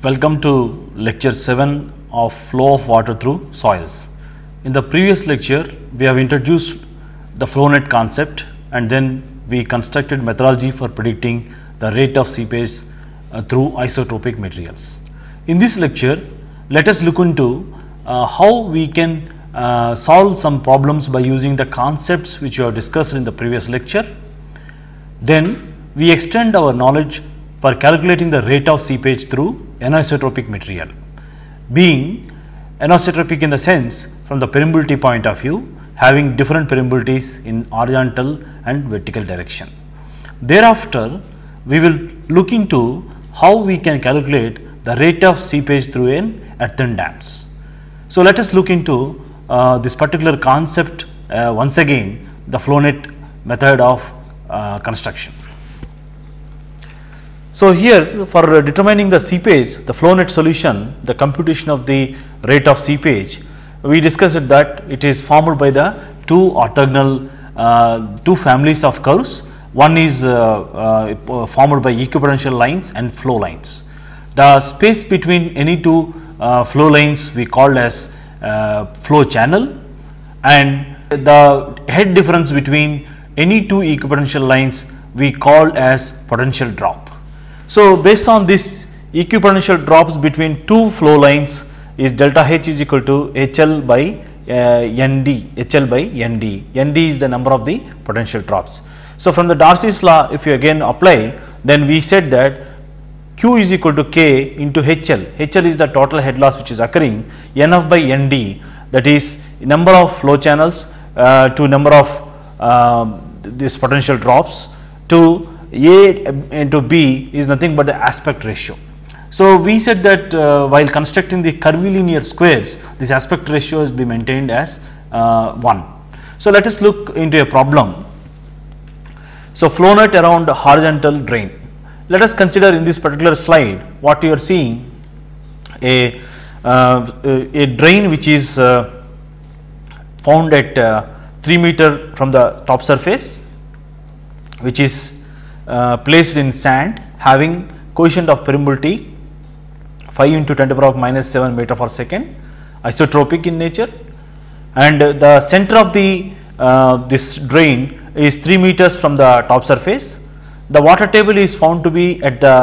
Welcome to lecture 7 of flow of water through soils. In the previous lecture, we have introduced the flow net concept and then we constructed methodology for predicting the rate of seepage through isotropic materials. In this lecture, let us look into how we can solve some problems by using the concepts which we have discussed in the previous lecture. Then we extend our knowledge for calculating the rate of seepage through anisotropic material, being anisotropic in the sense from the permeability point of view, having different permeabilities in horizontal and vertical direction. Thereafter, we will look into how we can calculate the rate of seepage through an earthen dams. So, let us look into this particular concept once again, the flow net method of construction. So, here for determining the seepage, the flow net solution, the computation of the rate of seepage, we discussed that it is formed by the two orthogonal two families of curves. One is formed by equipotential lines and flow lines. The space between any two flow lines we called as flow channel, and the head difference between any two equipotential lines we called as potential drop. So, based on this equipotential drops between two flow lines is delta H is equal to HL by ND, HL by ND, ND is the number of the potential drops. So, from the Darcy's law, if you again apply, then we said that Q is equal to K into HL, HL is the total head loss which is occurring, NF by ND, that is number of flow channels to number of this potential drops to A into B is nothing but the aspect ratio. So, we said that while constructing the curvilinear squares, this aspect ratio is be maintained as 1. So, let us look into a problem. So, flow net around horizontal drain. Let us consider in this particular slide what you are seeing, a drain which is found at 3 meter from the top surface, which is placed in sand, having coefficient of permeability 5 into 10 to the power of minus 7 meter per second, isotropic in nature, and the center of the this drain is 3 meters from the top surface. The water table is found to be at the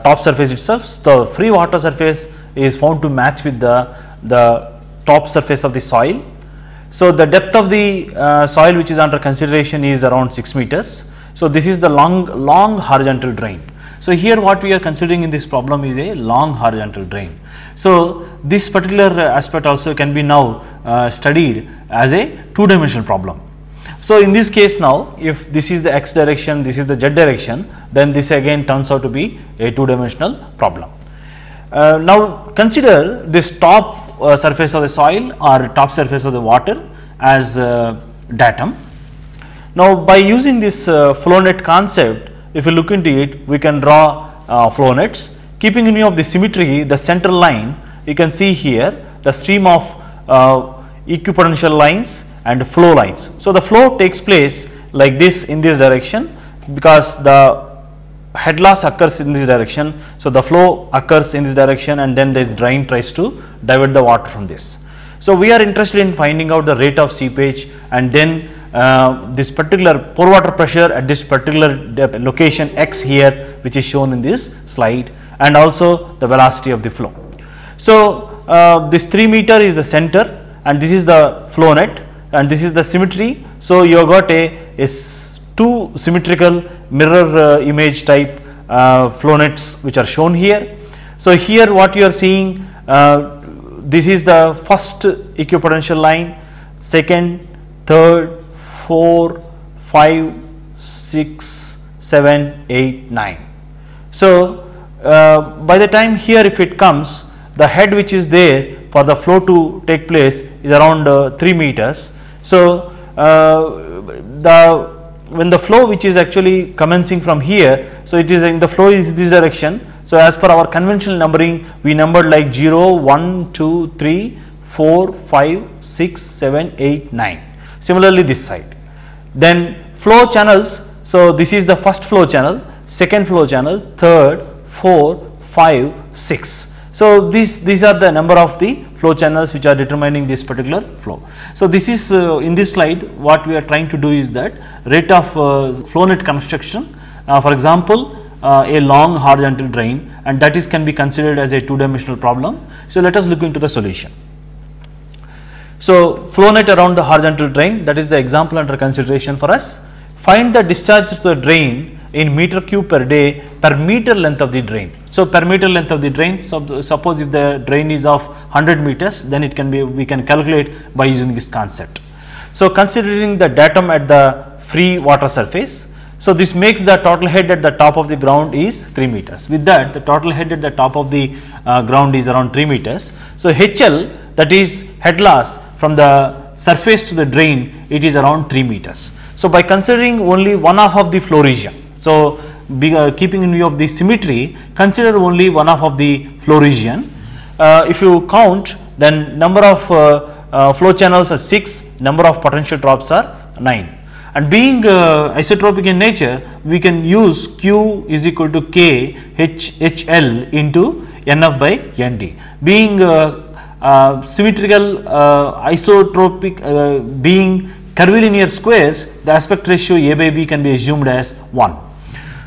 top surface itself. The free water surface is found to match with the top surface of the soil. So, the depth of the soil which is under consideration is around 6 meters. So, this is the long horizontal drain. So, here what we are considering in this problem is a long horizontal drain. So, this particular aspect also can be now studied as a two-dimensional problem. So, in this case now, if this is the x direction, this is the z direction, then this again turns out to be a two-dimensional problem. Now, consider this top surface of the soil or top surface of the water as datum. Now, by using this flow net concept, if you look into it, we can draw flow nets. Keeping in view of the symmetry, the center line, you can see here the stream of equipotential lines and flow lines. So, the flow takes place like this in this direction because the head loss occurs in this direction. So, the flow occurs in this direction and then this drain tries to divert the water from this. So, we are interested in finding out the rate of seepage and then this particular pore water pressure at this particular location x here, which is shown in this slide, and also the velocity of the flow. So, this 3 meter is the center and this is the flow net and this is the symmetry. So, you have got a two symmetrical mirror image type flow nets which are shown here. So, here what you are seeing, this is the first equipotential line, second, third, 4, 5, 6, 7, 8, 9. So, by the time here if it comes, the head which is there for the flow to take place is around 3 meters. So, when the flow which is actually commencing from here, so it is in the flow is this direction. So, as per our conventional numbering, we numbered like 0, 1, 2, 3, 4, 5, 6, 7, 8, 9. Similarly, this side. Then flow channels. So, this is the first flow channel, second flow channel, third, 4, 5, 6. So these are the number of the flow channels which are determining this particular flow. So this is in this slide what we are trying to do is that rate of flow net construction, for example a long horizontal drain, and that is can be considered as a two-dimensional problem. So let us look into the solution. So flow net around the horizontal drain, that is the example under consideration for us. Find the discharge to the drain in meter cube per day per meter length of the drain. So per meter length of the drain, so suppose if the drain is of 100 meters, then it can be, we can calculate by using this concept. So considering the datum at the free water surface, so this makes the total head at the top of the ground is 3 meters. With that, the total head at the top of the ground is around 3 meters. So HL, that is head loss from the surface to the drain, it is around 3 meters. So by considering only one half of the flow region, so keeping in view of the symmetry, consider only one half of the flow region. If you count, then number of flow channels are 6, number of potential drops are 9. And being isotropic in nature, we can use Q is equal to K HL into NF by ND. Being symmetrical, isotropic, being curvilinear squares, the aspect ratio A by B can be assumed as 1.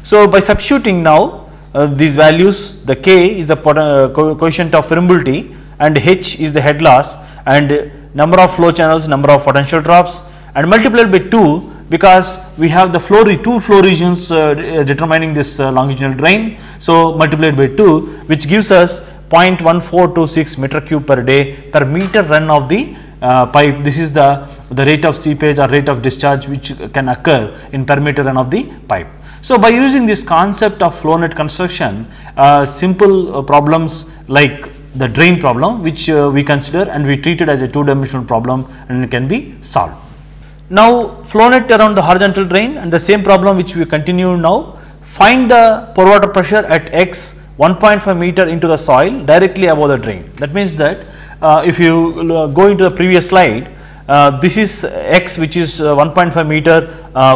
So by substituting now these values, the K is the coefficient of permeability and H is the head loss, and number of flow channels, number of potential drops, and multiplied by 2 because we have the two flow regions determining this longitudinal drain. So multiplied by 2, which gives us 0.1426 meter cube per day per meter run of the pipe. This is the rate of seepage or rate of discharge which can occur in per meter run of the pipe. So by using this concept of flow net construction, simple problems like the drain problem, which we consider and we treat it as a two-dimensional problem, and it can be solved. Now flow net around the horizontal drain, and the same problem which we continue now. Find the pore water pressure at X 1.5 meter into the soil directly above the drain. That means that if you go into the previous slide, this is X, which is 1.5 meter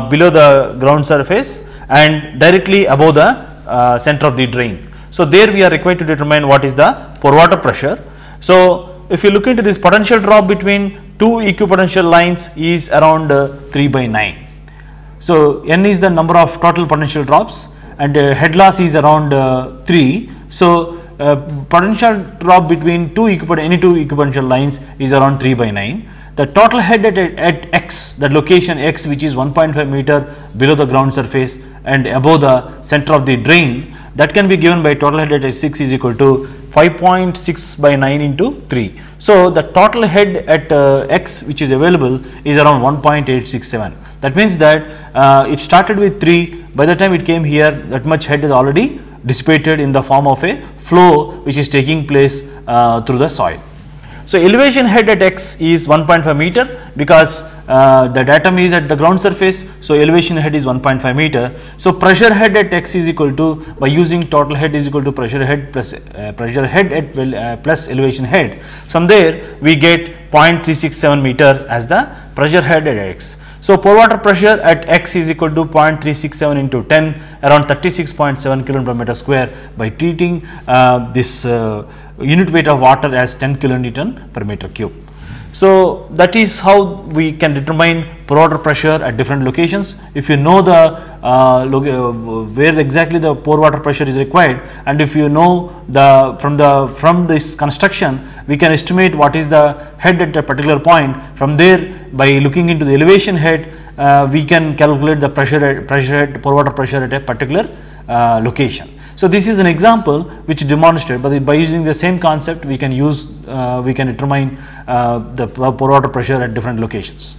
below the ground surface and directly above the center of the drain. So there we are required to determine what is the pore water pressure. So if you look into this, potential drop between two equipotential lines is around 3 by 9. So N is the number of total potential drops, and head loss is around 3. So potential drop between any two equipotential lines is around 3 by 9. The total head at X, that location X, which is 1.5 meter below the ground surface and above the center of the drain, that can be given by total head at 6 is equal to 5.6 by 9 into 3. So the total head at X which is available is around 1.867. That means that it started with 3, by the time it came here, that much head is already dissipated in the form of a flow which is taking place through the soil. So elevation head at X is 1.5 meter because the datum is at the ground surface. So elevation head is 1.5 meter. So pressure head at X is equal to, by using total head is equal to pressure head plus plus elevation head. From there we get 0.367 meters as the pressure head at X. So pore water pressure at X is equal to 0.367 into 10, around 36.7 kg per meter square, by treating this unit weight of water as 10 kilonewton per meter cube. So that is how we can determine pore water pressure at different locations. If you know the where exactly the pore water pressure is required, and if you know from this construction, we can estimate what is the head at a particular point. From there, by looking into the elevation head, we can calculate the pore water pressure at a particular location. So this is an example which demonstrates, but by using the same concept, we can determine the pore water pressure at different locations.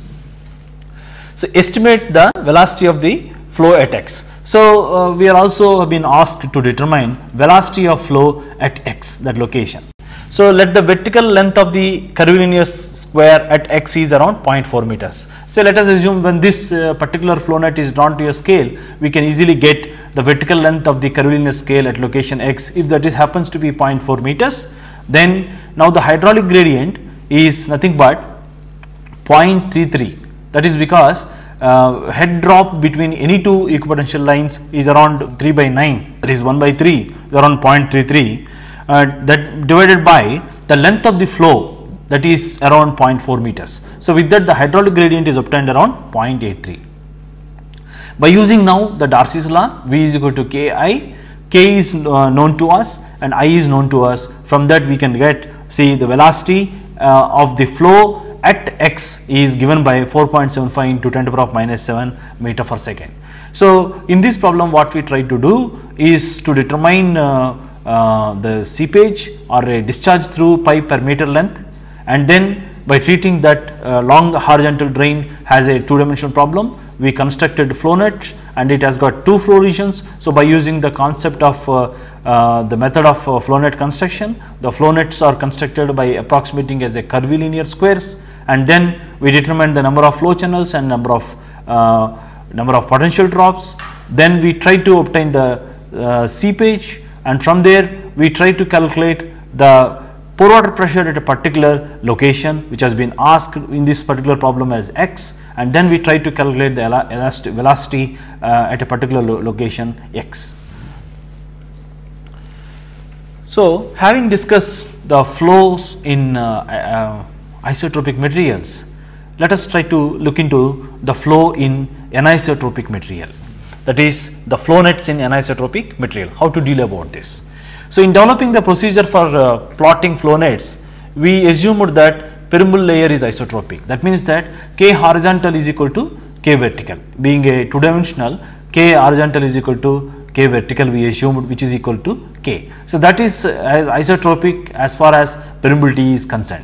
So estimate the velocity of the flow at X. So we are also been asked to determine velocity of flow at X, that location. So let the vertical length of the curvilinear square at X is around 0.4 meters. So let us assume when this particular flow net is drawn to a scale, we can easily get the vertical length of the curvilinear scale at location X. If that happens to be 0.4 meters, then now the hydraulic gradient is nothing but 0.33. That is because head drop between any two equipotential lines is around 3 by 9, that is 1 by 3, around 0.33, that divided by the length of the flow, that is around 0.4 meters. So, with that the hydraulic gradient is obtained around 0.83. By using now the Darcy's law, V is equal to K I, K is known to us and I is known to us. From that we can get, see, the velocity of the flow at x is given by 4.75 into 10 to the power minus 7 meter per second. So, in this problem what we try to do is to determine the seepage or a discharge through pipe per meter length, and then by treating that long horizontal drain has a two-dimensional problem, we constructed flow net and it has got two flow regions. So, by using the concept of the method of flow net construction, the flow nets are constructed by approximating as a curvilinear squares, and then we determine the number of flow channels and number of potential drops. Then we try to obtain the seepage, and from there we try to calculate the pore water pressure at a particular location which has been asked in this particular problem as x, and then we try to calculate the velocity at a particular location x. So, having discussed the flows in isotropic materials, let us try to look into the flow in anisotropic material, that is the flow nets in anisotropic material, how to deal about this. So, in developing the procedure for plotting flow nets, we assumed that permeable layer is isotropic. That means that K horizontal is equal to K vertical, being a two dimensional, K horizontal is equal to K vertical we assumed, which is equal to K. So, that is isotropic as far as permeability is concerned.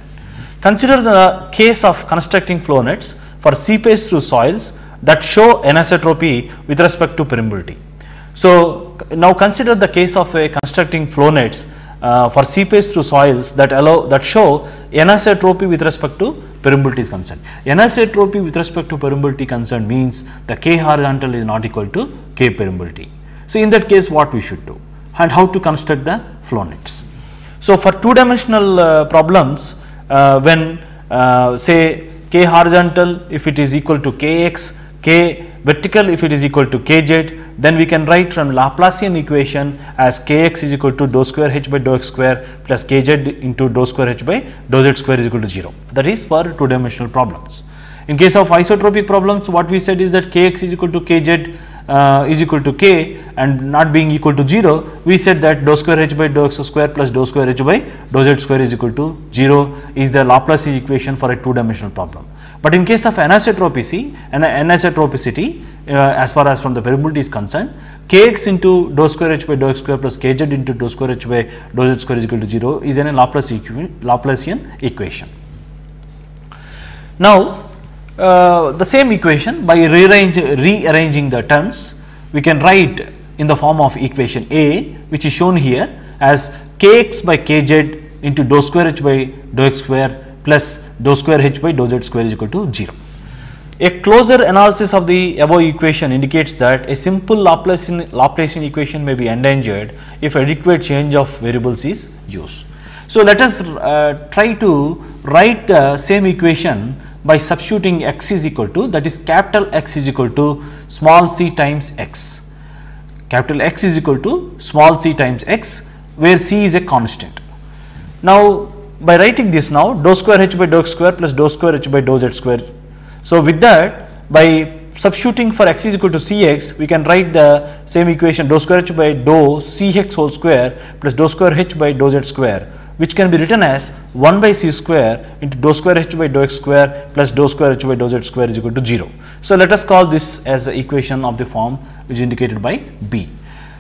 Consider the case of constructing flow nets for seepage through soils that show anisotropy with respect to permeability. So, now consider the case of a constructing flow nets for seepage through soils that show anisotropy with respect to permeability is concerned. Anisotropy with respect to permeability concerned means the K horizontal is not equal to K permeability. So, in that case what we should do and how to construct the flow nets. So, for two dimensional problems, when say K horizontal if it is equal to Kx, K vertical if it is equal to Kz, then we can write from Laplacian equation as Kx is equal to dou square h by dou x square plus Kz into dou square h by dou z square is equal to 0. That is for two dimensional problems. In case of isotropic problems, what we said is that Kx is equal to Kz is equal to K and not being equal to 0, we said that dou square h by dou x square plus dou square h by dou z square is equal to 0 is the Laplace equation for a two dimensional problem. But in case of anisotropicity, as far as from the permeability is concerned, Kx into dou square h by dou x square plus Kz into dou square h by dou z square is equal to 0 is a Laplacian equation. Now, the same equation by rearranging the terms, we can write in the form of equation A, which is shown here as Kx by Kz into dou square h by dou x square plus dou square h by dou z square is equal to 0. A closer analysis of the above equation indicates that a simple Laplacian equation may be endangered if adequate change of variables is used. So, let us try to write the same equation by substituting x is equal to, that is capital X is equal to small c times x. Capital X is equal to small c times x, where c is a constant. Now, by writing this now, dou square h by dou x square plus dou square h by dou z square. So, with that, by substituting for x is equal to cx, we can write the same equation dou square h by dou cx whole square plus dou square h by dou z square, which can be written as 1 by c square into dou square h by dou x square plus dou square h by dou z square is equal to 0. So, let us call this as the equation of the form which is indicated by B.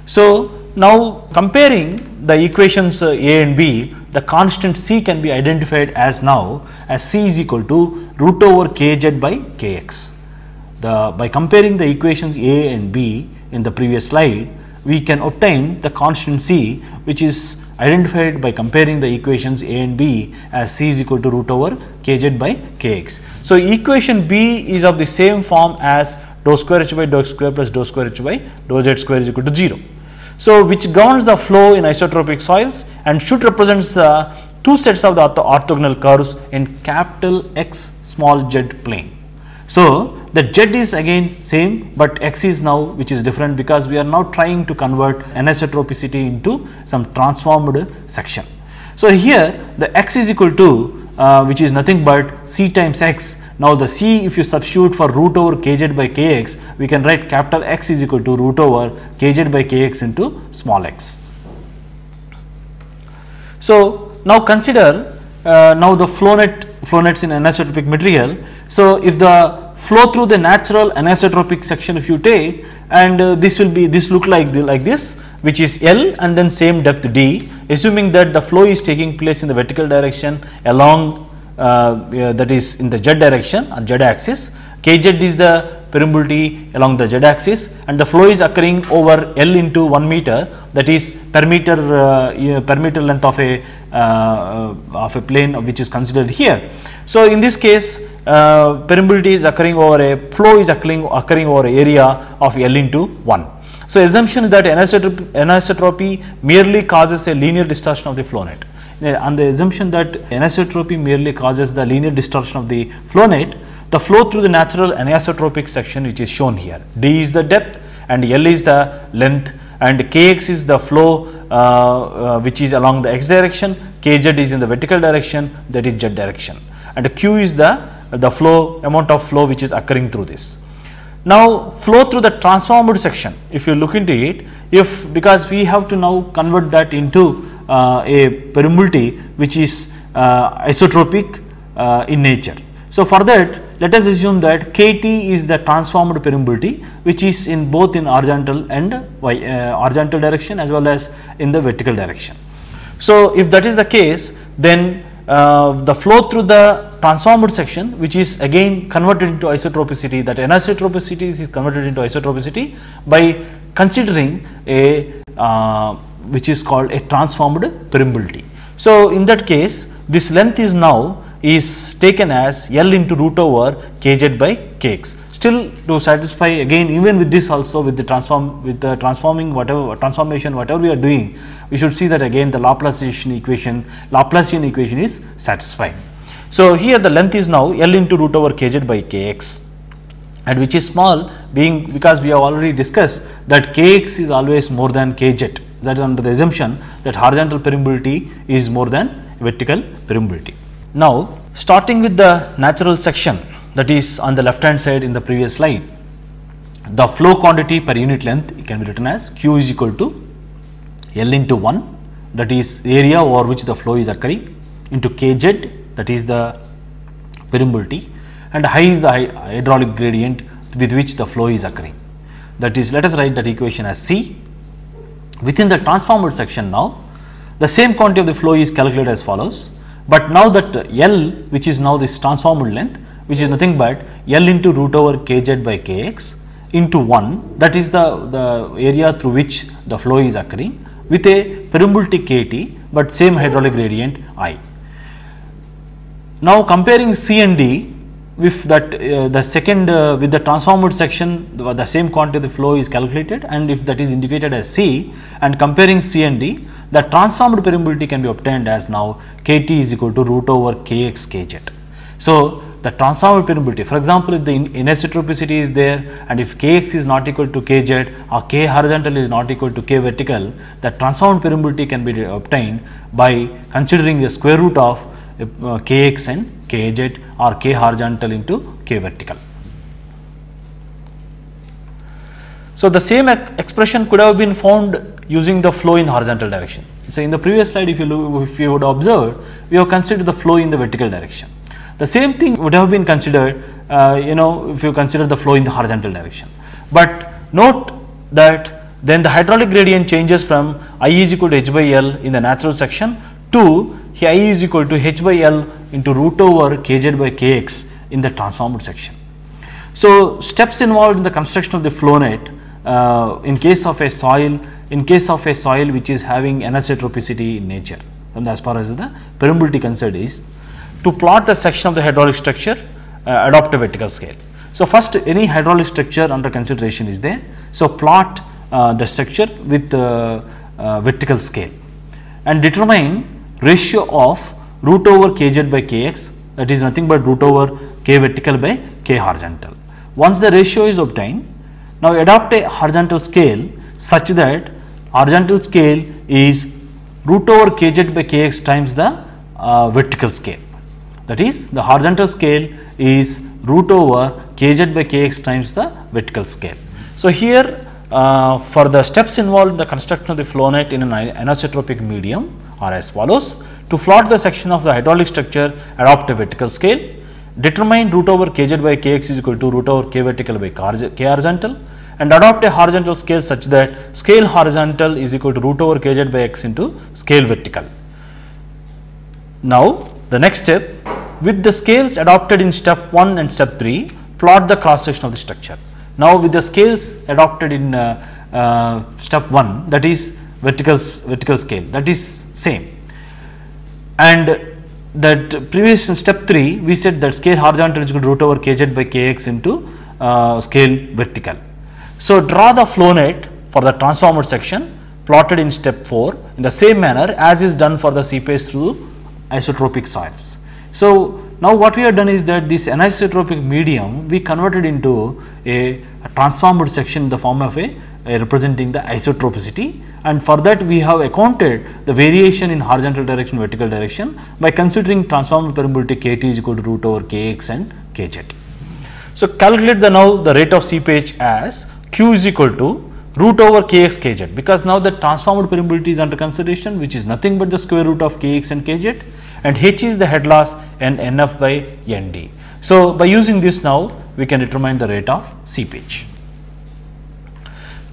So, now comparing the equations A and B, the constant c can be identified as now as c is equal to root over kz by kx. By comparing the equations A and B in the previous slide, we can obtain the constant c, which is identified by comparing the equations A and B as c is equal to root over kz by kx. So, equation B is of the same form as dou square h by dou x square plus dou square h by dou z square is equal to 0. So, which governs the flow in isotropic soils and should represent the two sets of the orthogonal curves in capital X small z plane. So the Z is again same, but X is now which is different because we are now trying to convert anisotropicity into some transformed section. So here the X is equal to which is nothing but C times X. Now the C, if you substitute for root over kz by kx, we can write capital X is equal to root over kz by kx into small x. So now consider now the flow nets in anisotropic material. So if the flow through the natural anisotropic section if you take, and this look like this, which is L and then same depth d, assuming that the flow is taking place in the vertical direction along that is in the z direction or z axis. Kz is the permeability along the z axis, and the flow is occurring over L into 1 meter, that is per meter length of a plane which is considered here. So in this case permeability is occurring over a flow is occurring over a area of L into 1. So assumption is that anisotropy merely causes a linear distortion of the flow net. On the assumption that anisotropy merely causes the linear distortion of the flow net, the flow through the natural anisotropic section which is shown here, d is the depth and L is the length, and kx is the flow which is along the x direction, kz is in the vertical direction, that is z direction, and q is the flow amount of flow which is occurring through this. Now flow through the transformed section, if you look into it, because we have to now convert that into a permeability which is isotropic in nature. So for that, let us assume that Kt is the transformed permeability which is in both in horizontal and horizontal direction as well as in the vertical direction. So if that is the case, then the flow through the transformed section which is again converted into isotropicity, that anisotropicity is converted into isotropicity by considering a which is called a transformed permeability. So in that case, this length is now taken as L into root over kz by kx. Still to satisfy again, even with this also, with the transformation whatever we are doing, we should see that again the Laplacian equation is satisfied. So here the length is now L into root over kz by kx, and which is small, being because we have already discussed that kx is always more than kz. That is under the assumption that horizontal permeability is more than vertical permeability. Now starting with the natural section, that is on the left hand side in the previous slide, the flow quantity per unit length can be written as q is equal to L into 1, that is area over which the flow is occurring, into kz, that is the permeability, and I is the hydraulic gradient with which the flow is occurring. That is, let us write that equation as C. Within the transformed section now, the same quantity of the flow is calculated as follows, but now that L, which is now this transformed length, which is nothing but L into root over kz by kx into 1, that is the area through which the flow is occurring, with a permeability kt, but same hydraulic gradient I. Now comparing C and D, with that the second with the transformed section, the same quantity of the flow is calculated, and if that is indicated as C, and comparing C and D, the transformed permeability can be obtained as now Kt is equal to root over Kx kz. So the transformed permeability, for example, if the anisotropicity is there and if Kx is not equal to Kz or K horizontal is not equal to K vertical, the transformed permeability can be obtained by considering the square root of Kx and Kz or K horizontal into K vertical. So the same expression could have been found using the flow in horizontal direction. So in the previous slide, if you would observe, we have considered the flow in the vertical direction. The same thing would have been considered, if you consider the flow in the horizontal direction. But note that then the hydraulic gradient changes from I is equal to h by L in the natural section to I is equal to h by L into root over kz by kx in the transformed section. So steps involved in the construction of the flow net in case of a soil which is having anisotropicity in nature, and as far as the permeability concerned is to plot the section of the hydraulic structure, adopt a vertical scale. So first, any hydraulic structure under consideration is there, so plot the structure with vertical scale and determine ratio of root over kz by kx, that is nothing but root over k vertical by K horizontal. Once the ratio is obtained, now adopt a horizontal scale such that horizontal scale is root over kz by kx times the vertical scale. That is, the horizontal scale is root over kz by kx times the vertical scale. So, here for the steps involved in the construction of the flow net in an anisotropic medium are as follows. To plot the section of the hydraulic structure, adopt a vertical scale, determine root over kz by kx is equal to root over k vertical by k horizontal, and adopt a horizontal scale such that scale horizontal is equal to root over kz by x into scale vertical. Now, the next step, with the scales adopted in step 1 and step 3, plot the cross section of the structure. Now, with the scales adopted in step 1, that is vertical scale, that is same, and that previous in step 3 we said that scale horizontal is equal to root over kz by kx into scale vertical. So, draw the flow net for the transformer section plotted in step 4 in the same manner as is done for the seepage through isotropic soils. So, now what we have done is that this anisotropic medium we converted into a transformed section in the form of a representing the isotropicity, and for that we have accounted the variation in horizontal direction, vertical direction by considering transformer permeability Kt is equal to root over Kx and Kz. So, calculate now the rate of seepage as Q is equal to root over Kx Kz, because now the transformer permeability is under consideration, which is nothing but the square root of Kx and Kz, and H is the head loss and Nf by Nd. So, by using this now we can determine the rate of seepage.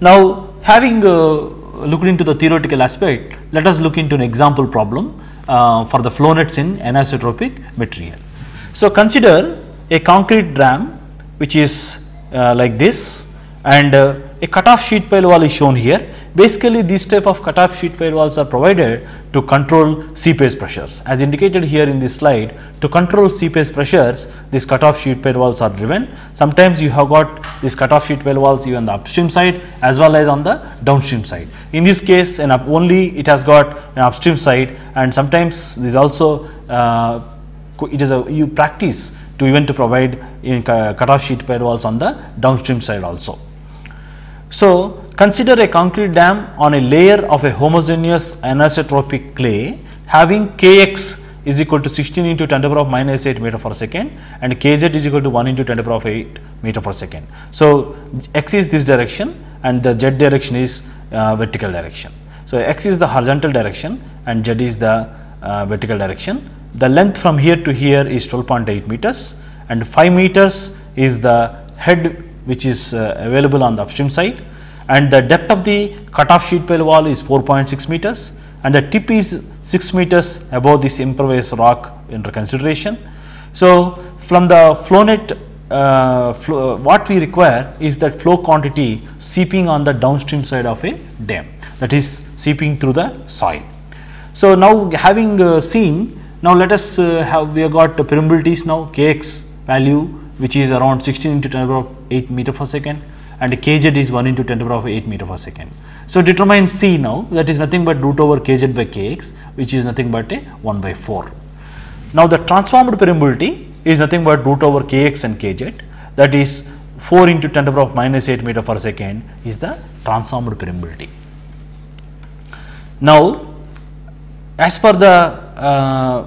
Now, having looked into the theoretical aspect, let us look into an example problem for the flow nets in anisotropic material. So, consider a concrete dam which is like this, and a cutoff sheet pile wall is shown here. Basically, these type of cutoff sheet pile walls are provided to control seepage pressures. As indicated here in this slide, to control seepage pressures, these cutoff sheet pile walls are driven. Sometimes you have got these cutoff sheet pile walls even on the upstream side as well as on the downstream side. In this case, only it has got an upstream side, and sometimes this also it is you practice to even to provide in cutoff sheet pile walls on the downstream side also. So, consider a concrete dam on a layer of a homogeneous anisotropic clay having Kx is equal to 16 into 10 to the power of minus 8 meter per second and Kz is equal to 1 into 10 to the power of 8 meter per second. So, x is this direction and the z direction is vertical direction. So, x is the horizontal direction and z is the vertical direction. The length from here to here is 12.8 meters and 5 meters is the head which is available on the upstream side, and the depth of the cutoff sheet pile wall is 4.6 meters and the tip is 6 meters above this impervious rock under consideration. So, from the flow net what we require is that flow quantity seeping on the downstream side of a dam, that is seeping through the soil. So, now having seen, now let us we have got the permeabilities now, Kx value which is around 16 into 10 to the power of 8 meter per second and Kz is 1 into 10 to the power of 8 meter per second. So, determine C now, that is nothing but root over Kz by Kx, which is nothing but a 1 by 4. Now, the transformed permeability is nothing but root over Kx and Kz, that is 4 into 10 to the power of minus 8 meter per second is the transformed permeability. Now, as per the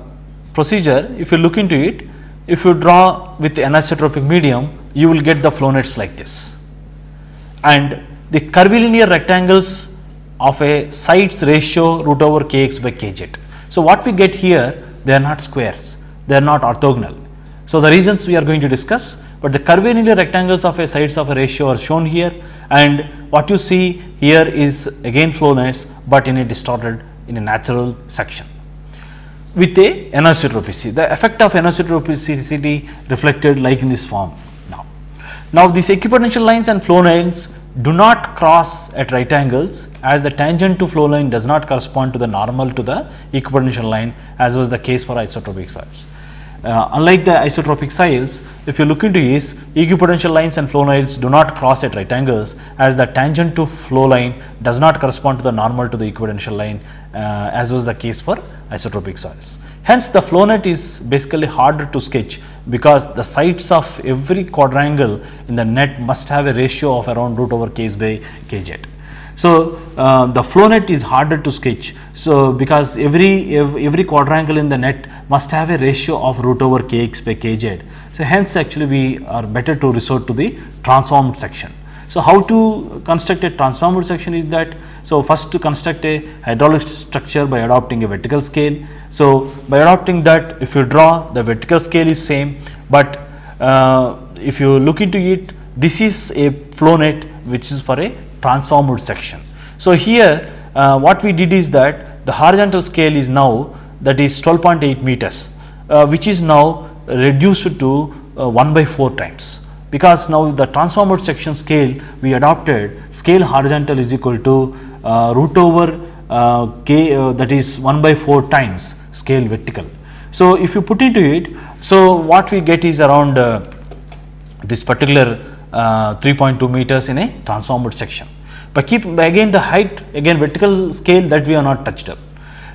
procedure, if you look into it, if you draw with the anisotropic medium, you will get the flow nets like this, and the curvilinear rectangles of a sides ratio root over Kx by Kz. So, what we get here, they are not squares, they are not orthogonal. So, the reasons we are going to discuss, but the curvilinear rectangles of a sides of a ratio are shown here, and what you see here is again flow nets, but in a distorted, in a natural section with a anisotropicity. The effect of anisotropicity reflected like in this form. Now these equipotential lines and flow lines do not cross at right angles, as the tangent to flow line does not correspond to the normal to the equipotential line, as was the case for isotropic soils. Unlike the isotropic soils, if you look into this, equipotential lines and flow lines do not cross at right angles, as the tangent to flow line does not correspond to the normal to the equipotential line, as was the case for isotropic soils. Hence, the flow net is basically harder to sketch, because the sides of every quadrangle in the net must have a ratio of around root over k's by kz. So, the flow net is harder to sketch. So, because every quadrangle in the net must have a ratio of root over kx by kz. So, hence actually we are better to resort to the transformed section. So, how to construct a transformed section is that, so first to construct a hydraulic structure by adopting a vertical scale. So, by adopting that, if you draw, the vertical scale is same, but if you look into it, this is a flow net which is for a transformed section. So, here what we did is that the horizontal scale is now, that is 12.8 meters, which is now reduced to 1 by 4 times, because now the transformed section scale we adopted, scale horizontal is equal to root over k, that is 1 by 4 times scale vertical. So, if you put into it, so what we get is around this particular 3.2 meters in a transformed section. But keep again the height, again vertical scale, that we are not touched up.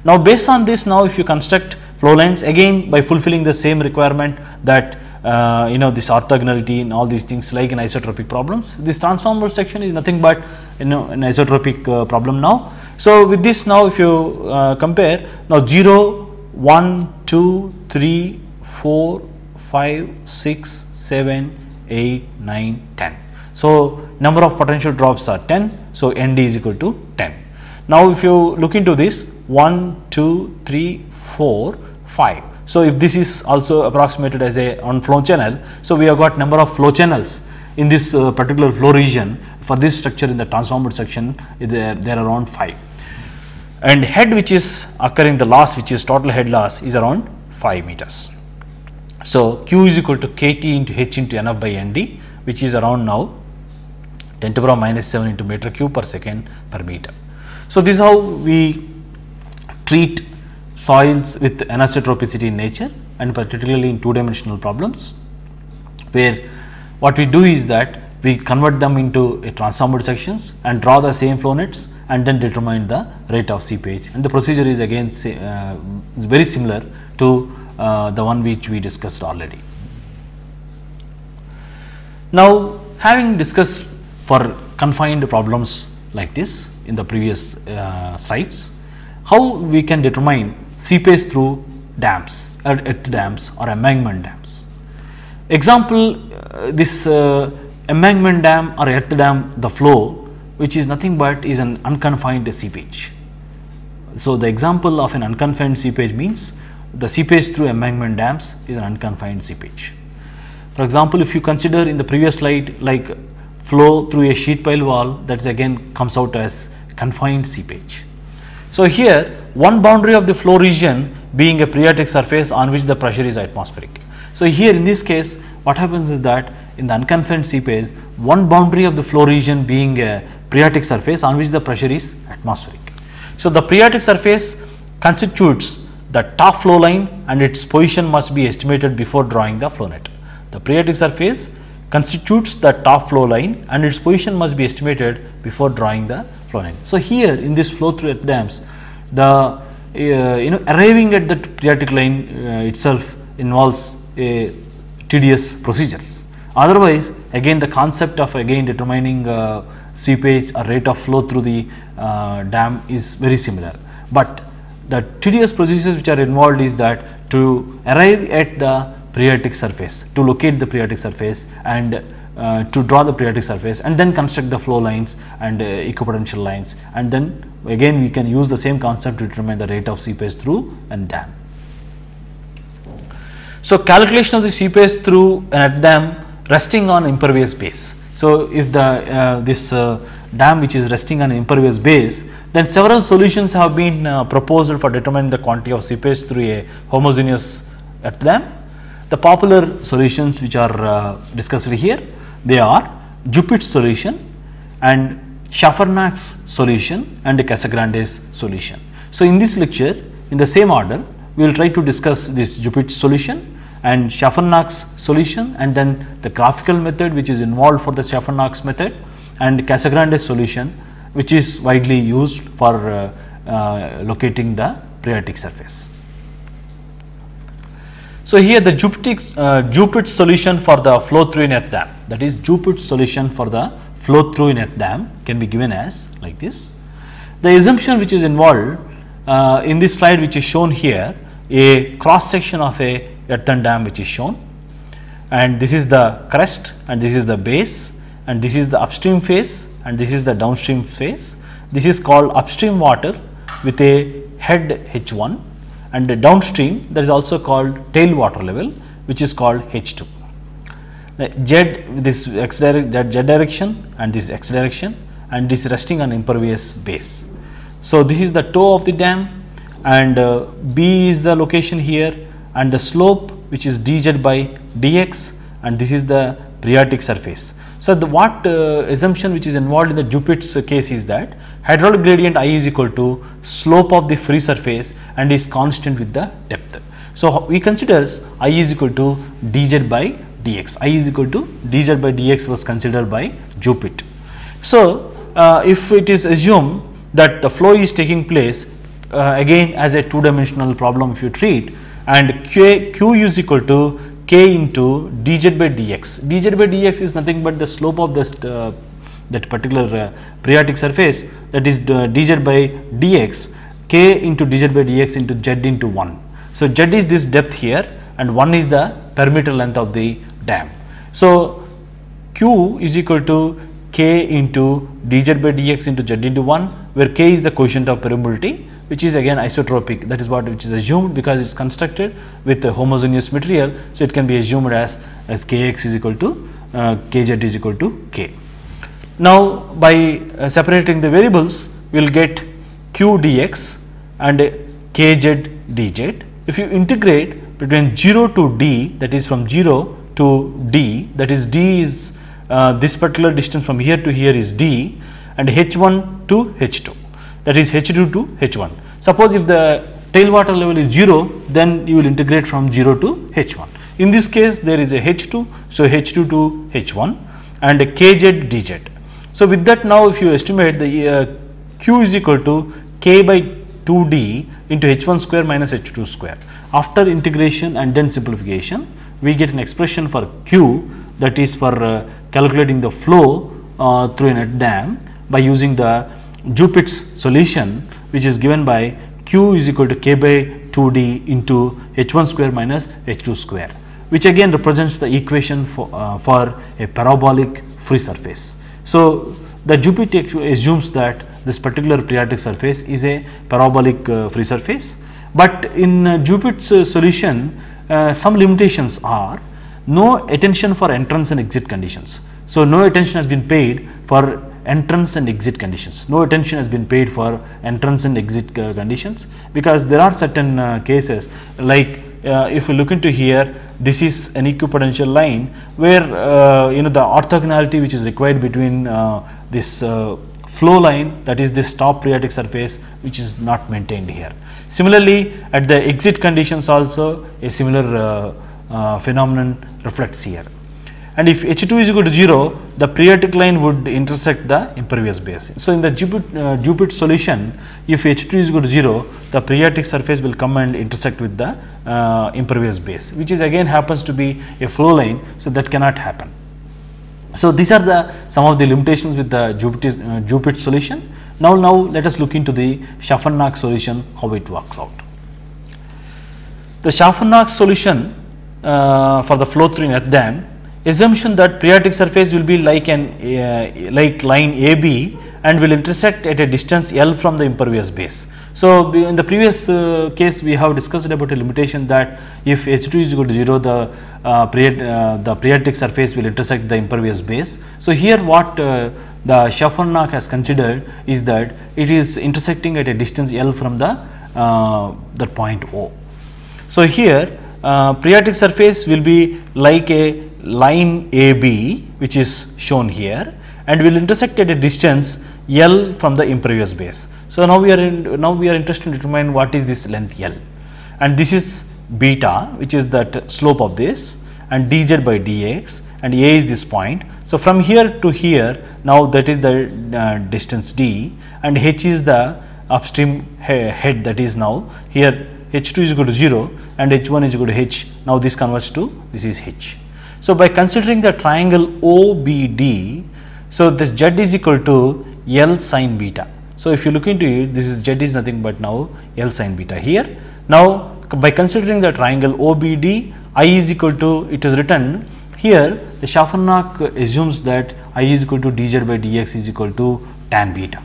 Now, based on this, now if you construct flow lines, again by fulfilling the same requirement that this orthogonality and all these things like in isotropic problems, this transformer section is nothing but an isotropic problem now. So, with this now if you compare, now 0, 1, 2, 3, 4, 5, 6, 7, 8, 9, 10. So, number of potential drops are 10. So, ND is equal to 10. Now, if you look into this 1, 2, 3, 4, 5. So, if this is also approximated as a on flow channel, so we have got number of flow channels in this particular flow region for this structure in the transformed section, there are around 5. And head which is occurring, the loss which is total head loss is around 5 meters. So, Q is equal to KT into H into NF by ND, which is around now 10 to the power minus 7 into meter cube per second per meter. So, this is how we treat soils with anisotropicity in nature, and particularly in 2-dimensional problems, where what we do is that we convert them into a transformed sections and draw the same flow nets and then determine the rate of seepage, and the procedure is again is very similar to the one which we discussed already. Now, having discussed for confined problems like this in the previous slides, how we can determine seepage through dams, earth dams or embankment dams. Example, this embankment dam or earth dam, the flow which is nothing but is an unconfined seepage. So, the example of an unconfined seepage means the seepage through embankment dams is an unconfined seepage. For example, if you consider in the previous slide like flow through a sheet pile wall, that is again comes out as confined seepage. So, here one boundary of the flow region being a phreatic surface on which the pressure is atmospheric. So, here in this case what happens is that in the unconfined seepage, one boundary of the flow region being a phreatic surface on which the pressure is atmospheric. So, the phreatic surface constitutes the top flow line and its position must be estimated before drawing the flow net. The phreatic surface constitutes the top flow line and its position must be estimated before drawing the flow line. So, here in this flow through earth dams, the arriving at the phreatic line itself involves a tedious procedures. Otherwise, again the concept of again determining seepage or rate of flow through the dam is very similar, but the tedious procedures which are involved is that to arrive at the phreatic surface, to locate the phreatic surface and to draw the phreatic surface and then construct the flow lines and equipotential lines, and then again we can use the same concept to determine the rate of seepage through a dam. So, calculation of the seepage through an earth dam resting on impervious base. So, if the this dam which is resting on an impervious base, then several solutions have been proposed for determining the quantity of seepage through a homogeneous earth dam. The popular solutions which are discussed here, they are Juppit's solution and Schaffernack's solution and Casagrande's solution. So, in this lecture in the same order we will try to discuss this Juppit's solution and Schaffer-Knox solution, and then the graphical method which is involved for the Schaffer-Knox method, and Casagrande solution which is widely used for locating the periodic surface. So, here the Jupitt solution for the flow through in earth dam, that is Jupitt solution for the flow through in earth dam can be given as like this. The assumption which is involved in this slide which is shown here, a cross section of a earthen dam which is shown, and this is the crest and this is the base, and this is the upstream phase and this is the downstream phase. This is called upstream water with a head H1, and the downstream that is also called tail water level which is called H2. Z, this x direction and this x direction, and this resting on impervious base. So, this is the toe of the dam, and B is the location here, and the slope which is dz by dx, and this is the phreatic surface. So, the what assumption which is involved in the Jupitt's case is that hydraulic gradient I is equal to slope of the free surface and is constant with the depth. So, we considers I is equal to dz by dx, I is equal to dz by dx was considered by Jupitt. So, if it is assumed that the flow is taking place again as a two dimensional problem if you treat, and q is equal to k into dz by dx. dz by dx is nothing but the slope of this that particular phreatic surface, that is dz by dx, k into dz by dx into z into 1. So, z is this depth here and 1 is the perimeter length of the dam. So, q is equal to k into dz by dx into z into 1, where k is the coefficient of permeability, which is again isotropic, that is what which is assumed because it is constructed with a homogeneous material. So, it can be assumed as kx is equal to kz is equal to k. Now, by separating the variables, we will get q dx and kz dz. If you integrate between 0 to d, that is from 0 to d, that is d is this particular distance from here to here is d, and h1 to h2, that is h2 to h1. Suppose if the tailwater level is 0, then you will integrate from 0 to h1. In this case, there is a h2, so h2 to h1 and a kz dz. So, with that, now if you estimate the q is equal to k by 2d into h1 square minus h2 square. After integration and then simplification, we get an expression for q, that is for calculating the flow through a dam by using the Jupitt's solution, which is given by q is equal to k by 2d into h1 square minus h2 square, which again represents the equation for a parabolic free surface. So, the Jupitt assumes that this particular phreatic surface is a parabolic free surface, but in Jupitt's solution some limitations are no attention for entrance and exit conditions. So, no attention has been paid for entrance and exit conditions, no attention has been paid for entrance and exit conditions, because there are certain cases like if you look into here, this is an equipotential line where the orthogonality which is required between this flow line, that is this top phreatic surface, which is not maintained here. Similarly, at the exit conditions also a similar phenomenon reflects here. And if H2 is equal to 0, the phreatic line would intersect the impervious base. So, in the Jupitt solution, if H2 is equal to 0, the phreatic surface will come and intersect with the impervious base, which is again happens to be a flow line. So, that cannot happen. So, these are some of the limitations with the Jupitt solution. Now let us look into the Schaffer-Knox solution, how it works out. The Schaffer-Knox solution for the flow through in earth dam, assumption that phreatic surface will be like line AB and will intersect at a distance L from the impervious base. So, in the previous case we have discussed about a limitation that if H2 is equal to 0, the phreatic surface will intersect the impervious base. So, here what the Schaffer-Knox has considered is that it is intersecting at a distance L from the point O. So, here phreatic surface will be like a line AB, which is shown here, and will intersect at a distance L from the impervious base. So, now we are interested to determine what is this length L, and this is beta, which is that slope of this, and dz by dx, and a is this point. So, from here to here, now that is the distance d, and h is the upstream head, that is now here h2 is equal to 0 and h1 is equal to h. Now, this converts to this is h. So, by considering the triangle OBD, so this z is equal to L sin beta. So, if you look into it, this is z is nothing but now L sin beta here. Now, by considering the triangle OBD, I is equal to, it is written here, the Schaffernak assumes that I is equal to dz by dx is equal to tan beta.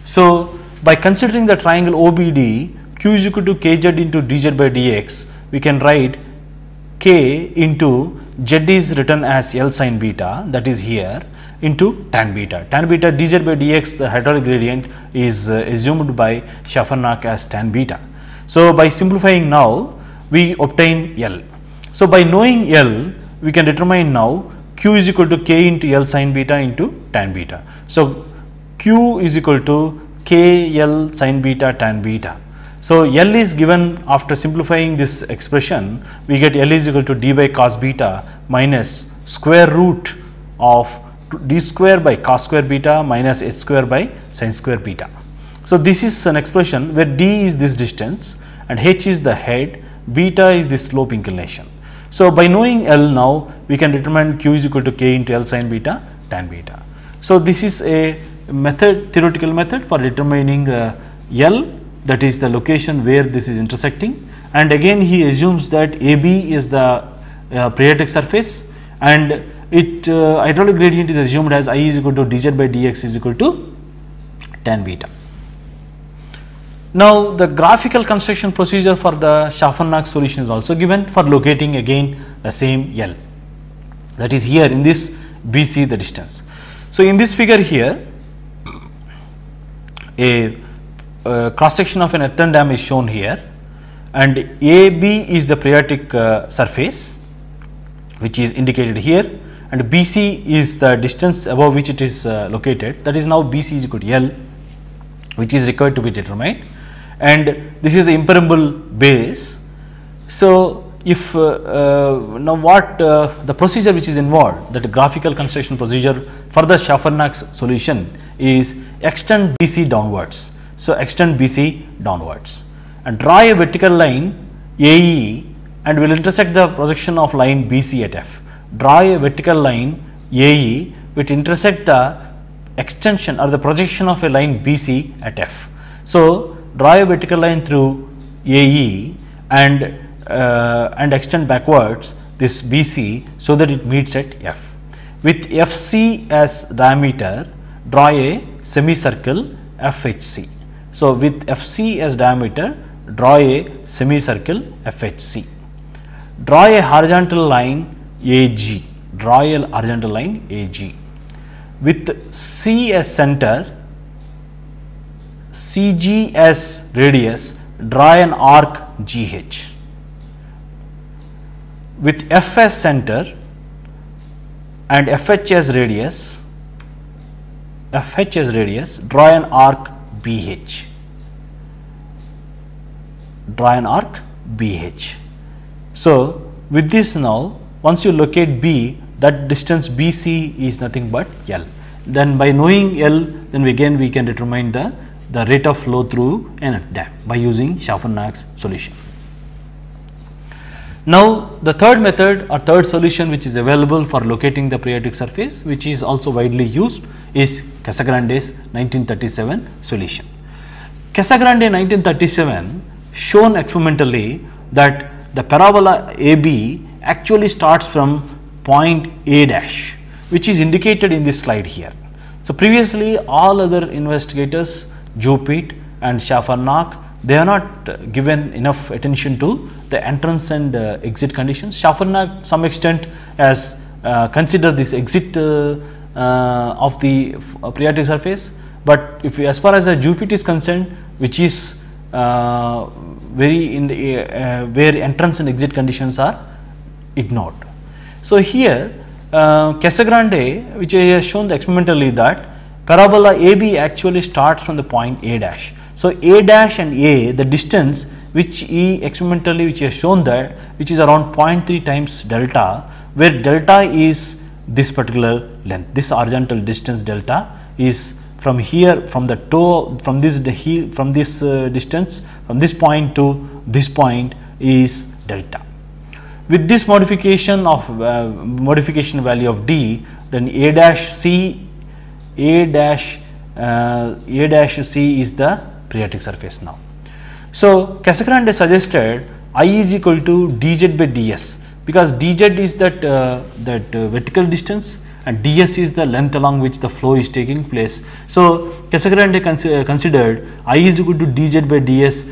So, by considering the triangle OBD, q is equal to kz into dz by dx, we can write k into z is written as L sin beta, that is here, into tan beta. Tan beta dz by dx, the hydraulic gradient is assumed by Schaffernak as tan beta. So, by simplifying now, we obtain L. So, by knowing L, we can determine now q is equal to k into L sin beta into tan beta. So, q is equal to k L sin beta tan beta. So, L is given after simplifying this expression, we get L is equal to d by cos beta minus square root of d square by cos square beta minus h square by sin square beta. So, this is an expression where d is this distance and h is the head, beta is the slope inclination. So, by knowing L now, we can determine q is equal to k into L sin beta tan beta. So, this is a method, theoretical method for determining L, that is the location where this is intersecting, and again he assumes that AB is the phreatic surface, and it hydraulic gradient is assumed as I is equal to dz by dx is equal to tan beta. Now, the graphical construction procedure for the Schaffernak solution is also given for locating again the same L, that is here in this BC the distance. So, in this figure here, a cross section of an earthen dam is shown here, and AB is the phreatic surface which is indicated here, and BC is the distance above which it is located, that is now BC is equal to L, which is required to be determined, and this is the impermeable base. So, if now what the procedure which is involved, that graphical construction procedure for the Schaffernak solution is extend BC downwards. So, extend BC downwards and draw a vertical line AE and will intersect the projection of line BC at F. Draw a vertical line AE which intersect the extension or the projection of a line BC at F. So, draw a vertical line through AE and extend backwards this BC so that it meets at F. With FC as diameter, draw a semicircle FHC. So, with FC as diameter, draw a semicircle FHC. Draw a horizontal line AG. Draw a horizontal line AG. With C as center, CG as radius, draw an arc GH. With F as center and FH as radius, draw an arc BH. Draw an arc BH. So, with this now, once you locate B, that distance BC is nothing but L. Then by knowing L, then again we can determine the rate of flow through an earth dam by using Schaffernak solution. Now, the third method or third solution which is available for locating the phreatic surface, which is also widely used, is Casagrande's 1937 solution. Casagrande 1937 shown experimentally that the parabola AB actually starts from point A dash, which is indicated in this slide here. So, previously all other investigators, Joupit and Schaffernak, they are not given enough attention to the entrance and exit conditions. Schaffernak to some extent has considered this exit of the phreatic surface, but if as far as the Joupit is concerned, which is very in the where entrance and exit conditions are ignored. So, here Casagrande, which has shown experimentally that parabola AB actually starts from the point A dash. So, A dash and A, the distance which experimentally which has shown that which is around 0.3 times delta, where delta is this particular length, this horizontal distance delta is from here, from the toe, from this distance, from this point to this point is delta. With this modification of modification value of d, then A dash C is the periodic surface now. So, Casagrande suggested I is equal to dz by ds, because dz is that vertical distance and ds is the length along which the flow is taking place. So, Casagrande considered I is equal to dz by ds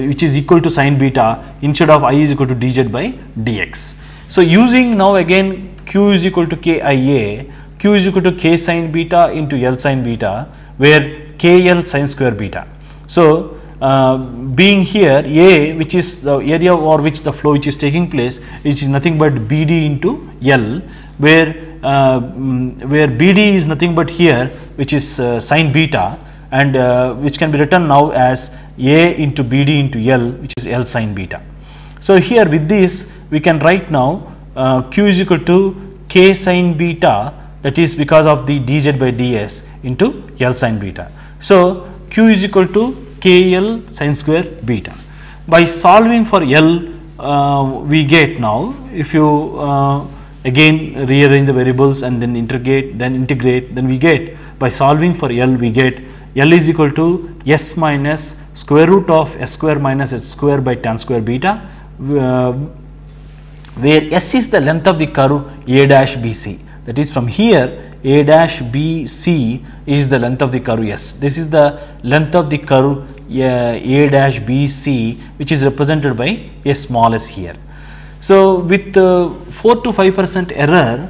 which is equal to sin beta instead of I is equal to dz by dx. So, using now again q is equal to kia, q is equal to k sin beta into L sin beta, where KL sin square beta. So, being here A, which is the area over which the flow which is taking place, which is nothing but BD into L, where BD is nothing but here, which is sin beta, and which can be written now as A into BD into L, which is L sin beta. So, here with this we can write now Q is equal to K sin beta, that is because of the dz by ds into L sin beta. So, Q is equal to KL sin square beta. By solving for L, we get now, if you again rearrange the variables and then integrate, then we get, by solving for L, we get L is equal to S minus square root of S square minus H square by tan square beta, where S is the length of the curve A dash BC. That is, from here A dash BC is the length of the curve S. This is the length of the curve A dash BC, which is represented by a small s here. So, with 4 to 5% error,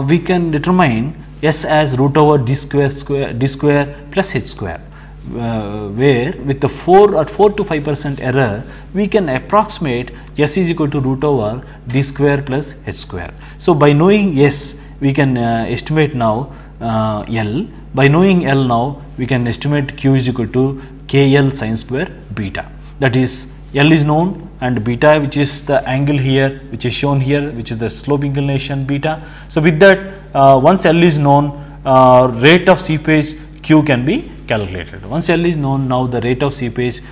we can determine S as root over d square plus h square, where with the 4 to 5% error, we can approximate S is equal to root over d square plus h square. So, by knowing S, we can estimate now L. By knowing L now, we can estimate Q is equal to KL sin square beta. That is, L is known and beta, which is the angle here, which is shown here, which is the slope inclination beta. So, with that, once L is known, rate of seepage Q can be calculated. Once L is known, now the rate of seepage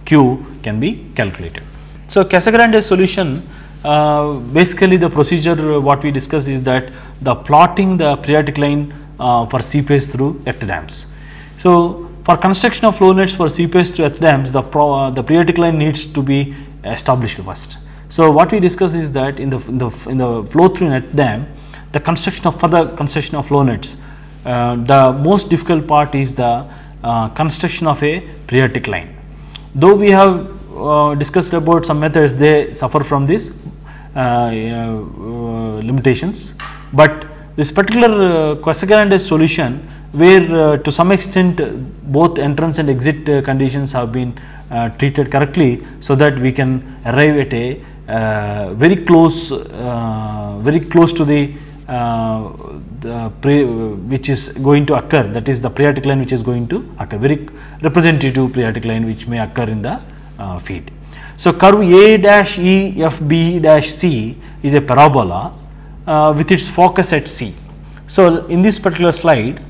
Q can be calculated. So, Casagrande's solution, basically the procedure what we discuss is that the plotting the periodic line for seepage through earth dams. So, for construction of flow nets for seepage through earth dams, the periodic line needs to be established first. So, what we discuss is that in the flow through an earth dam, the construction of flow nets, the most difficult part is the construction of a periodic line. Though we have discussed about some methods, they suffer from this limitations, but this particular Casagrande's solution, where to some extent both entrance and exit conditions have been treated correctly, so that we can arrive at a very close to the which is going to occur, that is the periodic line which is going to occur, very representative periodic line which may occur in the feed. So, curve A dash E F B dash C is a parabola with its focus at C. So, in this particular slide,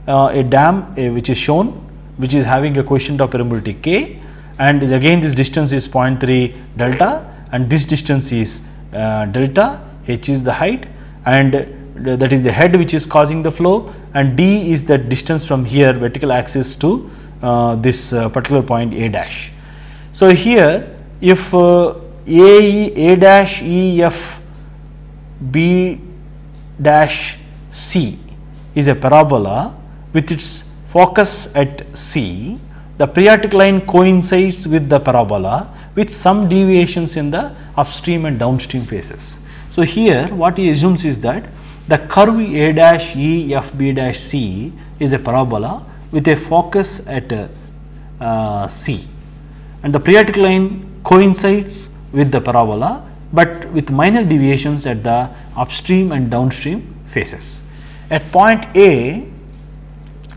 a dam which is shown, which is having a coefficient of permeability K, and again this distance is 0.3 delta, and this distance is delta, H is the height, and that is the head which is causing the flow, and D is the distance from here vertical axis to this particular point A dash. So, here if A dash E F B dash C is a parabola with its focus at C, the periodic line coincides with the parabola with some deviations in the upstream and downstream phases. So, here what he assumes is that the curve A dash E F B dash C is a parabola with a focus at C, and the periodic line coincides with the parabola, but with minor deviations at the upstream and downstream phases. At point A,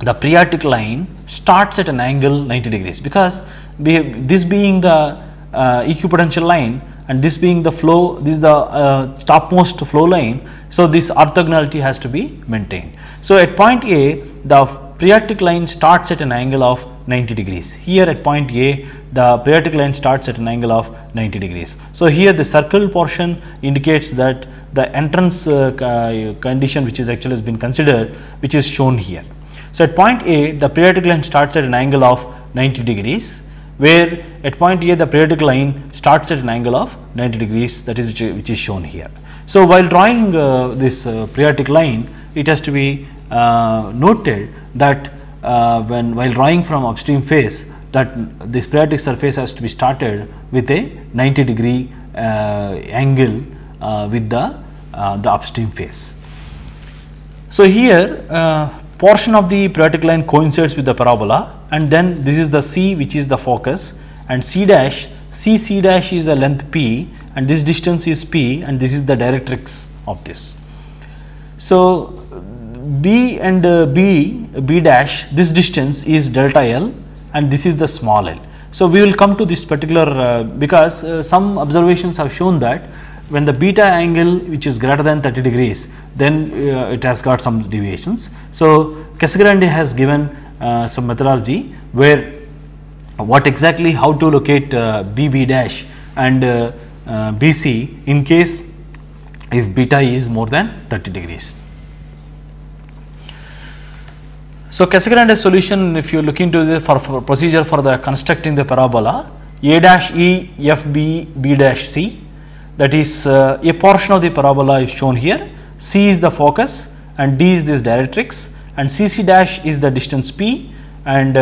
the periodic line starts at an angle 90 degrees, because this being the equipotential line and this being the flow, this is the topmost flow line. So, this orthogonality has to be maintained. So, at point A, the phreatic line starts at an angle of 90 degrees. Here at point A, the phreatic line starts at an angle of 90 degrees. So, here the circle portion indicates that the entrance condition which is actually has been considered, which is shown here. So, at point A, the phreatic line starts at an angle of 90 degrees, where at point A the phreatic line starts at an angle of 90 degrees, that is which is shown here. So, while drawing this phreatic line, it has to be noted that while drawing from upstream face, that this phreatic surface has to be started with a 90 degree angle with the upstream face. So, here portion of the phreatic line coincides with the parabola, and then this is the C, which is the focus, and C dash is the length P, and this distance is P, and this is the directrix of this. So, B and B dash, this distance is delta L, and this is the small l. So, we will come to this particular because some observations have shown that when the beta angle which is greater than 30 degrees, then it has got some deviations. So, Casagrande has given some methodology where what exactly how to locate BB dash and BC in case if beta is more than 30 degrees. So, Casagrande's solution, if you look into the for procedure for the constructing the parabola, A dash E F B B dash C, that is a portion of the parabola is shown here. C is the focus and D is this directrix, and CC dash is the distance P, and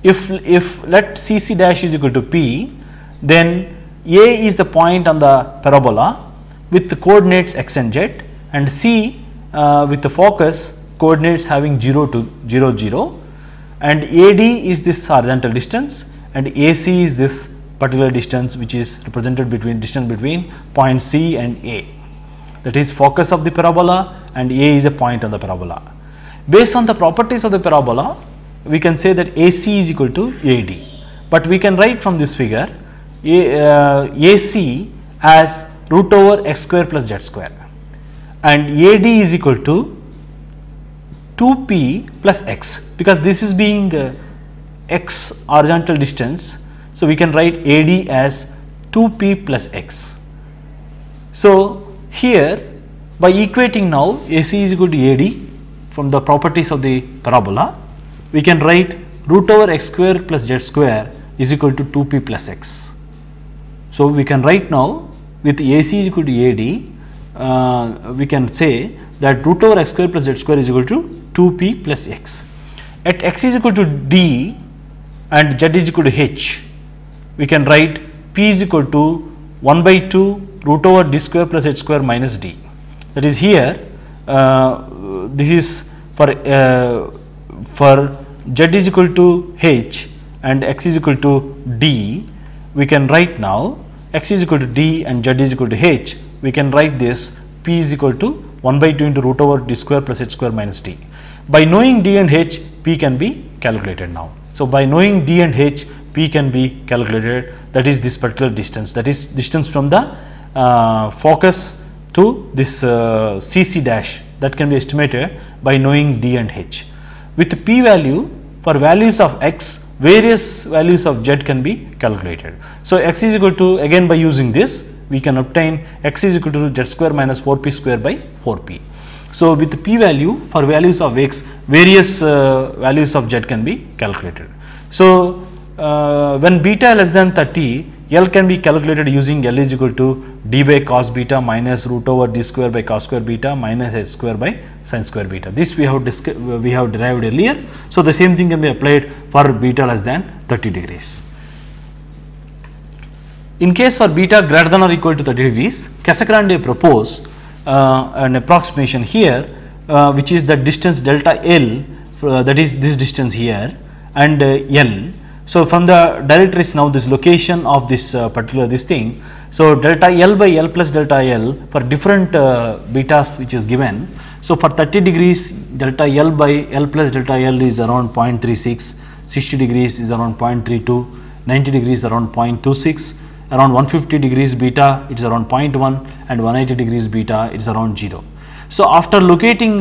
if let CC dash is equal to P, then A is the point on the parabola with the coordinates x and z, and C with the focus coordinates having 0 to 0 0, and AD is this horizontal distance, and AC is this particular distance which is represented between distance between point C and A, that is focus of the parabola, and A is a point on the parabola. Based on the properties of the parabola, we can say that AC is equal to AD, but we can write from this figure AC as root over x square plus z square, and AD is equal to 2p plus x, because this is being x horizontal distance. So, we can write AD as 2p plus x. So, here by equating now AC is equal to AD from the properties of the parabola, we can write root over x square plus z square is equal to 2p plus x. So, we can write now with AC is equal to AD, we can say that root over x square plus z square is equal to 2p plus x. At x is equal to D and z is equal to h, we can write p is equal to 1 by 2 root over d square plus h square minus d. That is here this is for z is equal to h and x is equal to d. We can write now x is equal to d and z is equal to h, we can write this p is equal to 1 by 2 into root over d square plus h square minus d. By knowing d and h, p can be calculated now. So, by knowing d and h, p can be calculated, that is this particular distance, that is distance from the focus to this CC dash, that can be estimated by knowing d and h. With p value, for values of x, various values of z can be calculated. So, x is equal to, again by using this, we can obtain x is equal to z square minus 4p square by 4p. So, with p value, for values of x, various values of z can be calculated. So, when beta less than 30, L can be calculated using L is equal to d by cos beta minus root over d square by cos square beta minus h square by sin square beta. This we have derived earlier. So, the same thing can be applied for beta less than 30 degrees. In case for beta greater than or equal to 30 degrees, Casagrande proposed an approximation here, which is the distance delta L, that is this distance here, and L. So, from the directrix now this location of this particular this thing. So, delta L by L plus delta L for different betas which is given. So, for 30 degrees delta L by L plus delta L is around 0.36. 60 degrees is around 0.32, 90 degrees around 0.26, around 150 degrees beta it is around 0.1, and 180 degrees beta it is around 0. So after locating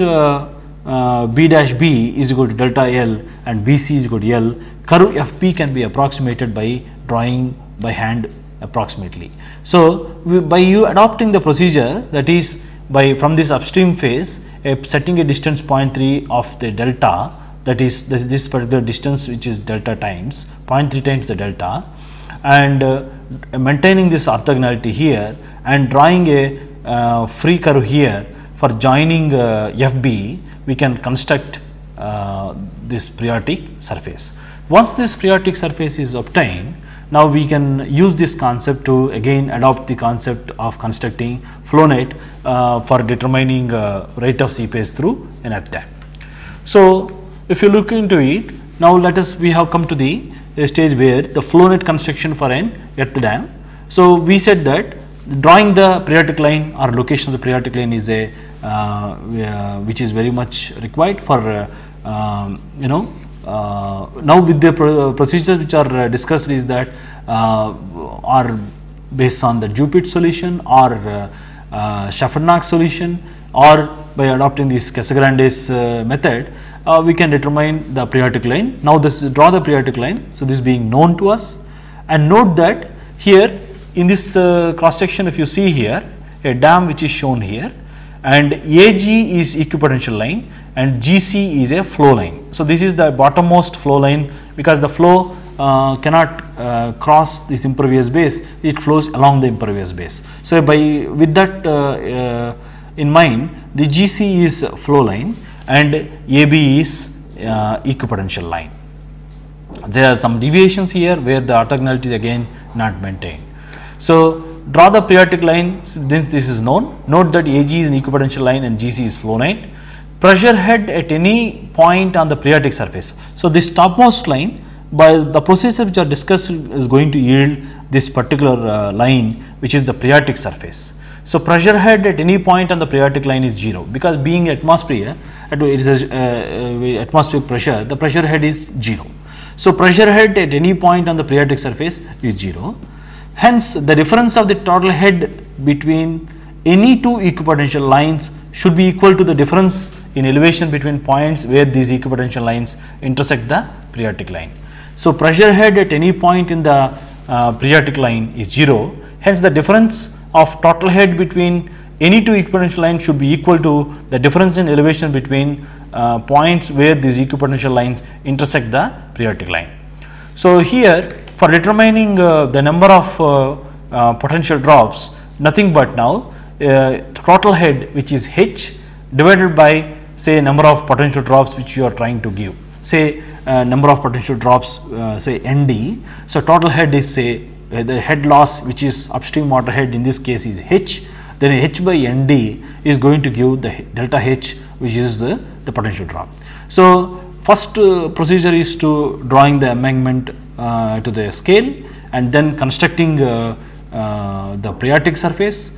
B dash B is equal to delta L and BC is equal to L, curve FP can be approximated by drawing by hand approximately. So by you adopting the procedure, that is by from this upstream phase setting a distance 0.3 of the delta, that is this particular distance which is delta times 0.3 times the delta, and maintaining this orthogonality here and drawing a free curve here for joining FB, we can construct this periodic surface. Once this periodic surface is obtained, now we can use this concept to again adopt the concept of constructing flow net for determining rate of seepage through an earth dam. So if you look into it, now we have come to the stage where the flow net construction for an earth dam. So we said that drawing the periodic line or location of the periodic line is a which is very much required for now with the procedures which are discussed is that are based on the Jupitt solution or Schaffernak solution, or by adopting this Casagrande's method, we can determine the periodic line. Now draw the periodic line, so this being known to us, and note that here in this cross section, if you see here a dam which is shown here, and AG is equipotential line and GC is a flow line. So this is the bottommost flow line, because the flow cannot cross this impervious base, it flows along the impervious base. So with that in mind, the GC is flow line and AB is equipotential line. There are some deviations here where the orthogonality is again not maintained. So draw the periodic line, this is known. Note that AG is an equipotential line and GC is flow line. Pressure head at any point on the periodic surface. So this topmost line, by the procedure which are discussed, is going to yield this particular line, which is the periodic surface. So pressure head at any point on the periodic line is 0, because being atmosphere, it is atmospheric pressure, the pressure head is 0. So pressure head at any point on the periodic surface is 0. Hence, the difference of the total head between any two equipotential lines should be equal to the difference in elevation between points where these equipotential lines intersect the periodic line. So pressure head at any point in the periodic line is 0. Hence, the difference of total head between any two equipotential lines should be equal to the difference in elevation between points where these equipotential lines intersect the periodic line. So here, for determining the number of potential drops, nothing but now total head, which is H, divided by say number of potential drops which you are trying to give, say number of potential drops say ND. So total head is say the head loss, which is upstream water head, in this case is H, then H by ND is going to give the delta H, which is the potential drop. So first procedure is to drawing the embankment to the scale, and then constructing the periodic surface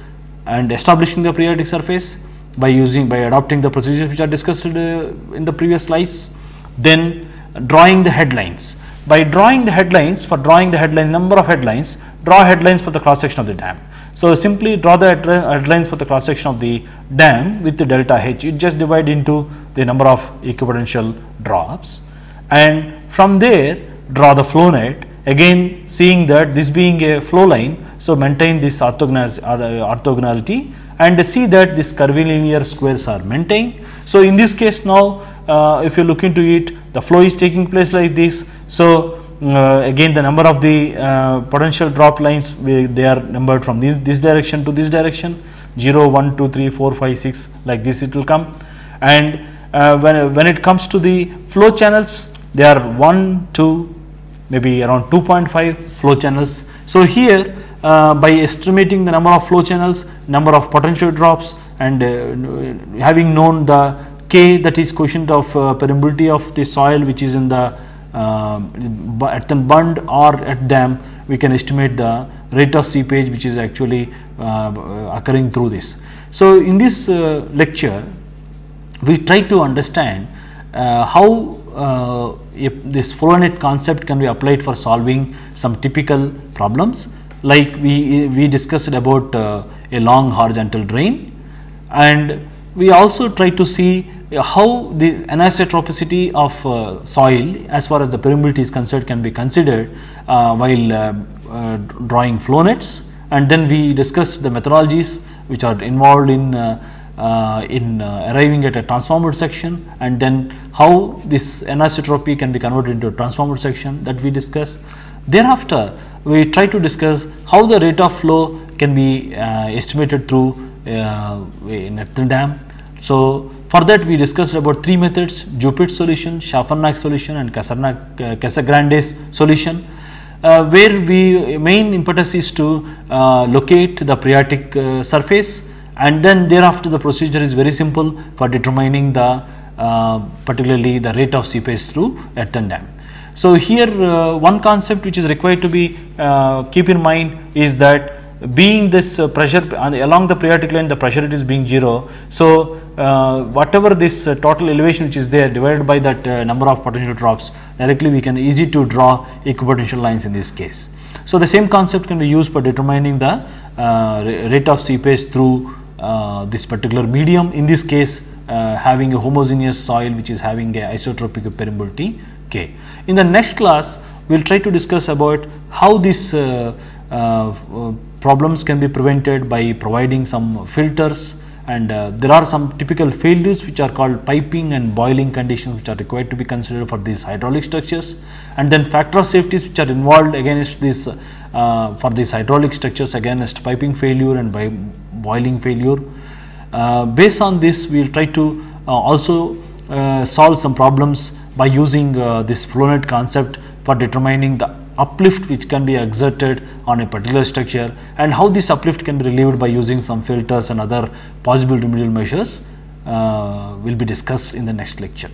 and establishing the periodic surface by adopting the procedures which are discussed in the previous slides. Then drawing the headlines. By drawing the headlines, number of headlines, draw headlines for the cross section of the dam. So simply draw the headlines for the cross section of the dam with the delta H. You just divide into the number of equipotential drops, and from there draw the flow net. Again, seeing that this being a flow line, so maintain this orthogonality and see that these curvilinear squares are maintained. So in this case now, if you look into it, the flow is taking place like this. So again, the number of the potential drop lines, they are numbered from this direction to this direction, 0, 1, 2, 3, 4, 5, 6, like this it will come. And when it comes to the flow channels, they are 1, 2, maybe around 2.5 flow channels. So here by estimating the number of flow channels, number of potential drops, and having known the K, that is coefficient of permeability of the soil which is in the at the bund or at dam, we can estimate the rate of seepage which is actually occurring through this. So in this lecture, we try to understand how this flow net concept can be applied for solving some typical problems, like we discussed about a long horizontal drain, and we also try to see how the anisotropicity of soil as far as the permeability is concerned can be considered while drawing flow nets, and then we discussed the methodologies which are involved in arriving at a transformer section, and then how this anisotropy can be converted into a transformer section that we discussed. Thereafter, we try to discuss how the rate of flow can be estimated through in earthen dam. So, for that we discussed about three methods: Juppert solution, Schaffernag's solution, and Casagrande's solution, where we main impetus is to locate the phreatic surface, and then thereafter the procedure is very simple for determining the particularly the rate of seepage through earthen dam. So, here one concept which is required to be keep in mind is that being this pressure along the phreatic line, the pressure is being 0. So, whatever this total elevation which is there divided by that number of potential drops, directly we can easy to draw equipotential lines in this case. So, the same concept can be used for determining the rate of seepage through this particular medium, in this case having a homogeneous soil which is having a isotropic permeability K. In the next class, we will try to discuss about how these problems can be prevented by providing some filters, and there are some typical failures which are called piping and boiling conditions which are required to be considered for these hydraulic structures, and then factor of safeties which are involved against this for these hydraulic structures against piping failure and by boiling failure. Based on this, we will try to also solve some problems by using this flow net concept for determining the uplift which can be exerted on a particular structure, and how this uplift can be relieved by using some filters and other possible remedial measures will be discussed in the next lecture.